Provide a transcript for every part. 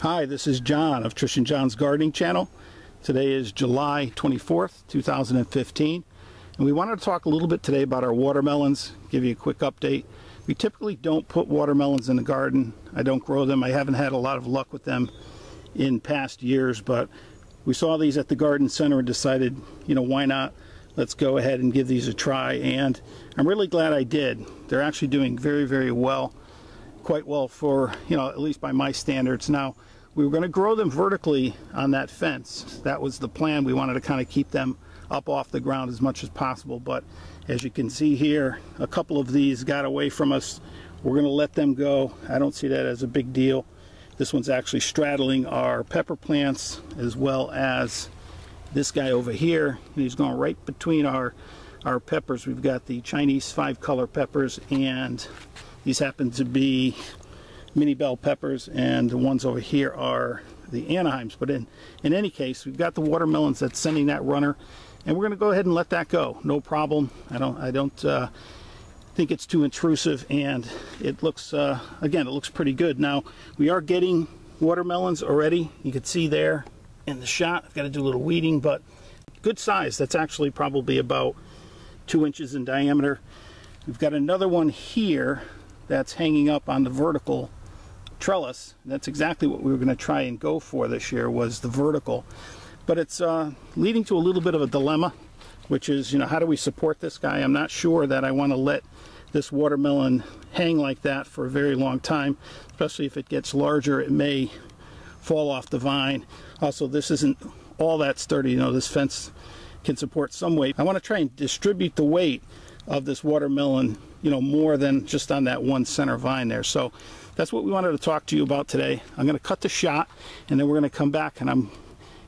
Hi, this is John of Trish and John's Gardening Channel. Today is July 24th, 2015, and we wanted to talk a little bit today about our watermelons, give you a quick update. We typically don't put watermelons in the garden. I don't grow them. I haven't had a lot of luck with them in past years, but we saw these at the garden center and decided, why not? Let's go ahead and give these a try, and I'm really glad I did. They're actually doing very, very well. Quite well for, at least by my standards. Now, we were going to grow them vertically on that fence. That was the plan. We wanted to kind of keep them up off the ground as much as possible, but as you can see here, a couple of these got away from us. We're going to let them go. I don't see that as a big deal. This one's actually straddling our pepper plants, as well as this guy over here. He's going right between our peppers. We've got the Chinese 5-color peppers, and these happen to be mini bell peppers, and the ones over here are the Anaheims. But in any case, we've got the watermelons that's sending that runner, and we're going to go ahead and let that go. No problem. I don't think it's too intrusive, and it looks again, it looks pretty good. Now, we are getting watermelons already. You can see there in the shot. I've got to do a little weeding, but good size. That's actually probably about 2 inches in diameter. We've got another one here that's hanging up on the vertical trellis. That's exactly what we were going to try and go for this year, was the vertical. But it's leading to a little bit of a dilemma, which is, how do we support this guy? I'm not sure that I want to let this watermelon hang like that for a very long time, especially if it gets larger. It may fall off the vine. Also, this isn't all that sturdy. This fence can support some weight. I want to try and distribute the weight of this watermelon, more than just on that one center vine there. So that's what we wanted to talk to you about today. I'm going to cut the shot, and then we're going to come back and I'm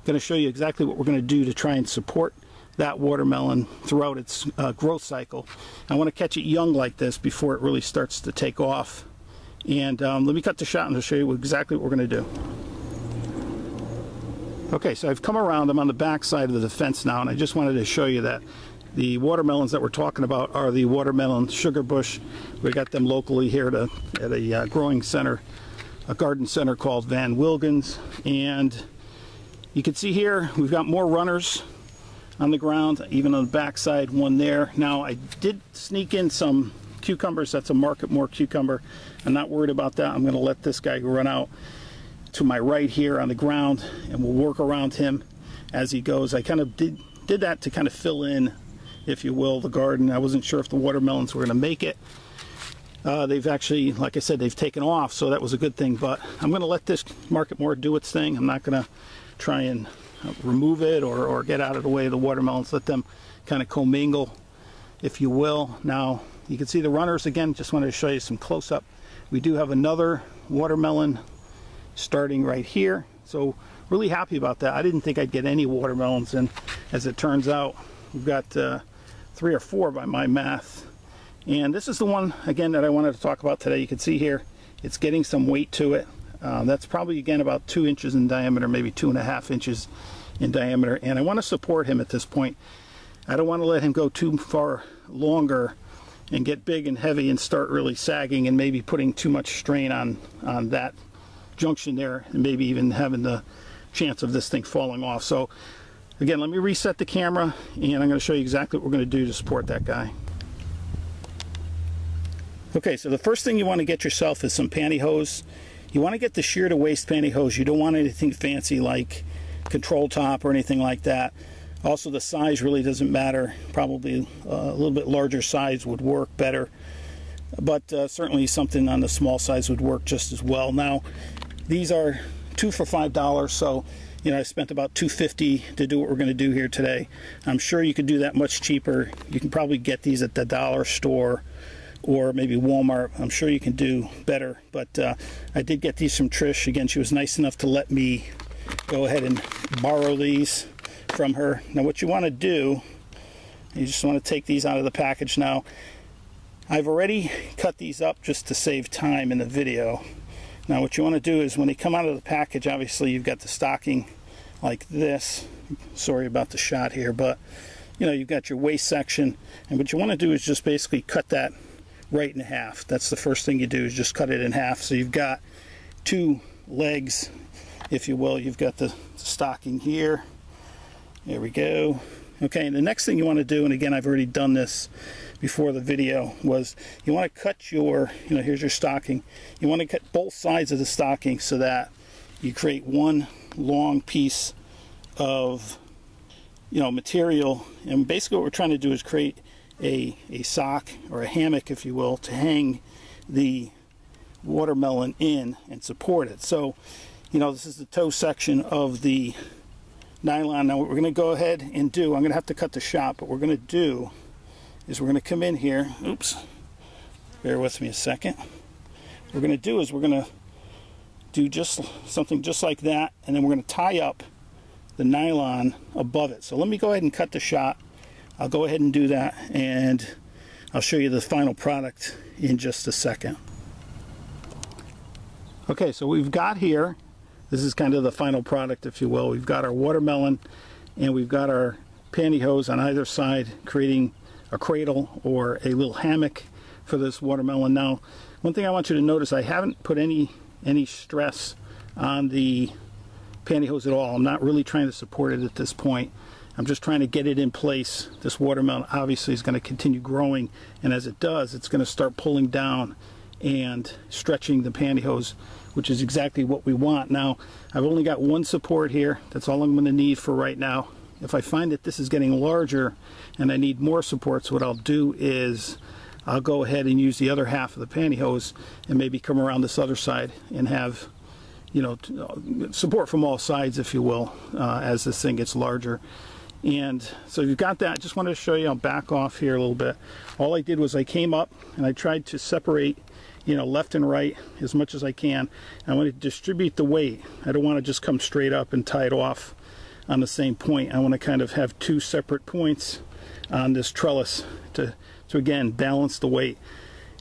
going to show you exactly what we're going to do to try and support that watermelon throughout its growth cycle. I want to catch it young like this before it really starts to take off. And let me cut the shot and I'll show you exactly what we're going to do. Okay, so I've come around. I'm on the back side of the fence now, and I just wanted to show you that the watermelons that we're talking about are the watermelon sugar bush. We got them locally here at a growing center, a garden center called Van Wilgens. And you can see here we've got more runners on the ground, even on the back side, one there. Now, I did sneak in some cucumbers. That's a Market More cucumber. I'm not worried about that. I'm going to let this guy run out to my right here on the ground, and we'll work around him as he goes. I kind of did that to kind of fill in, if you will, the garden. I wasn't sure if the watermelons were going to make it. They've actually, like I said, they've taken off, so that was a good thing. But I'm going to let this Market More do its thing. I'm not going to try and remove it or get out of the way of the watermelons. Let them kind of commingle, if you will. Now, you can see the runners again. Just wanted to show you some close-up. We do have another watermelon starting right here, so really happy about that. I didn't think I'd get any watermelons, and as it turns out, we've got 3 or 4 by my math. And this is the one, again, that I wanted to talk about today. You can see here, it's getting some weight to it. That's probably, again, about 2 inches in diameter, maybe 2.5 inches in diameter. And I want to support him at this point. I don't want to let him go too far longer and get big and heavy and start really sagging and maybe putting too much strain on that junction there, and maybe even having the chance of this thing falling off. So again, let me reset the camera, and I'm going to show you exactly what we're going to do to support that guy. Okay, so the first thing you want to get yourself is some pantyhose. You want to get the sheer to waist pantyhose. You don't want anything fancy like control top or anything like that. Also, the size really doesn't matter. Probably a little bit larger size would work better, but certainly something on the small size would work just as well. Now, these are 2 for $5, so I spent about $2.50 to do what we're going to do here today. I'm sure you could do that much cheaper. You can probably get these at the dollar store or maybe Walmart. I'm sure you can do better, but I did get these from Trish. Again, she was nice enough to let me go ahead and borrow these from her. Now, what you want to do, you just want to take these out of the package. Now, I've already cut these up just to save time in the video. Now, what you want to do is when they come out of the package, obviously you've got the stocking like this. Sorry about the shot here, but you've got your waist section, and what you want to do is just basically cut that right in half. That's the first thing you do, is just cut it in half. So you've got 2 legs, if you will. You've got the stocking here. There we go. Okay, and the next thing you want to do, and again, I've already done this before the video, was you want to cut your, here's your stocking. You want to cut both sides of the stocking so that you create one long piece of, material. And basically what we're trying to do is create a sock or a hammock, if you will, to hang the watermelon in and support it. So, this is the toe section of the nylon. Now what we're going to go ahead and do, I'm going to have to cut the shot, but what we're going to do is we're going to come in here, oops, bear with me a second. What we're going to do is we're going to do just something just like that, and then we're going to tie up the nylon above it. So let me go ahead and cut the shot. I'll go ahead and do that, and I'll show you the final product in just a second. Okay, so we've got here, this is kind of the final product, if you will. We've got our watermelon and we've got our pantyhose on either side, creating a cradle or a little hammock for this watermelon. Now, one thing I want you to notice, I haven't put any stress on the pantyhose at all. I'm not really trying to support it at this point. I'm just trying to get it in place. This watermelon obviously is going to continue growing, and as it does, it's going to start pulling down and stretching the pantyhose, which is exactly what we want. Now, I've only got one support here. That's all I'm going to need for right now. If I find that this is getting larger and I need more supports, what I'll do is I'll go ahead and use the other half of the pantyhose and maybe come around this other side and have, support from all sides, if you will, as this thing gets larger. And so you've got that. Just wanted to show you, I'll back off here a little bit. All I did was I came up and I tried to separate, left and right as much as I can. I want to distribute the weight. I don't want to just come straight up and tie it off on the same point. I want to kind of have two separate points on this trellis to again balance the weight.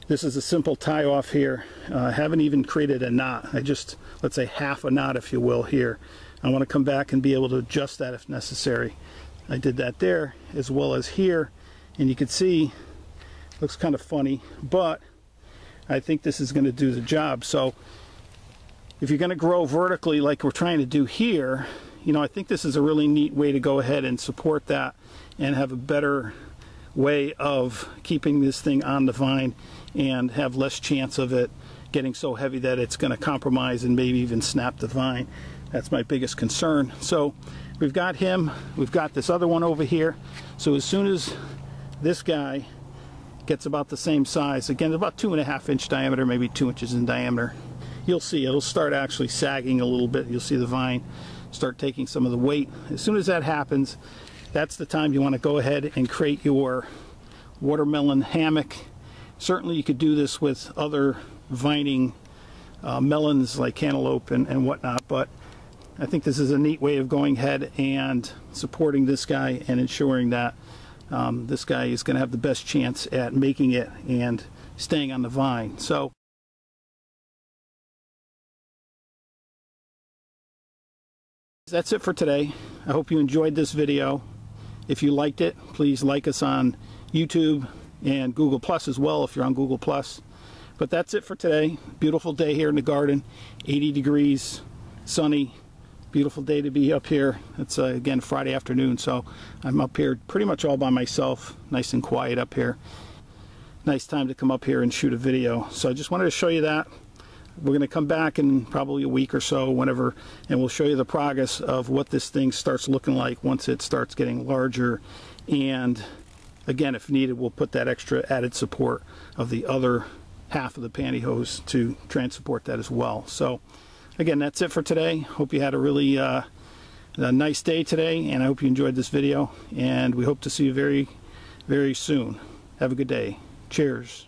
This is a simple tie off here. I haven't even created a knot. I just, let's say half a knot, if you will, here. I want to come back and be able to adjust that if necessary. I did that there as well as here, and you can see looks kind of funny, but I think this is going to do the job. So if you're going to grow vertically like we're trying to do here, I think this is a really neat way to go ahead and support that and have a better way of keeping this thing on the vine and have less chance of it getting so heavy that it's going to compromise and maybe even snap the vine. That's my biggest concern. So we've got him, we've got this other one over here. So as soon as this guy gets about the same size, again about 2.5 inch diameter, maybe 2 inches in diameter, you'll see it'll start actually sagging a little bit. You'll see the vine start taking some of the weight. As soon as that happens, that's the time you want to go ahead and create your watermelon hammock. Certainly you could do this with other vining melons like cantaloupe and whatnot, but I think this is a neat way of going ahead and supporting this guy and ensuring that this guy is going to have the best chance at making it and staying on the vine. So that's it for today. I hope you enjoyed this video. If you liked it, please like us on YouTube and Google Plus as well if you're on Google Plus. But that's it for today. Beautiful day here in the garden, 80 degrees, sunny. Beautiful day to be up here. It's again Friday afternoon, so I'm up here pretty much all by myself, nice and quiet up here. Nice time to come up here and shoot a video. So I just wanted to show you that. We're going to come back in probably a week or so, whenever, and we'll show you the progress of what this thing starts looking like once it starts getting larger. And again, if needed, we'll put that extra added support of the other half of the pantyhose to try and support that as well. So again, that's it for today. Hope you had a really a nice day today, and I hope you enjoyed this video, and we hope to see you very, very soon. Have a good day. Cheers.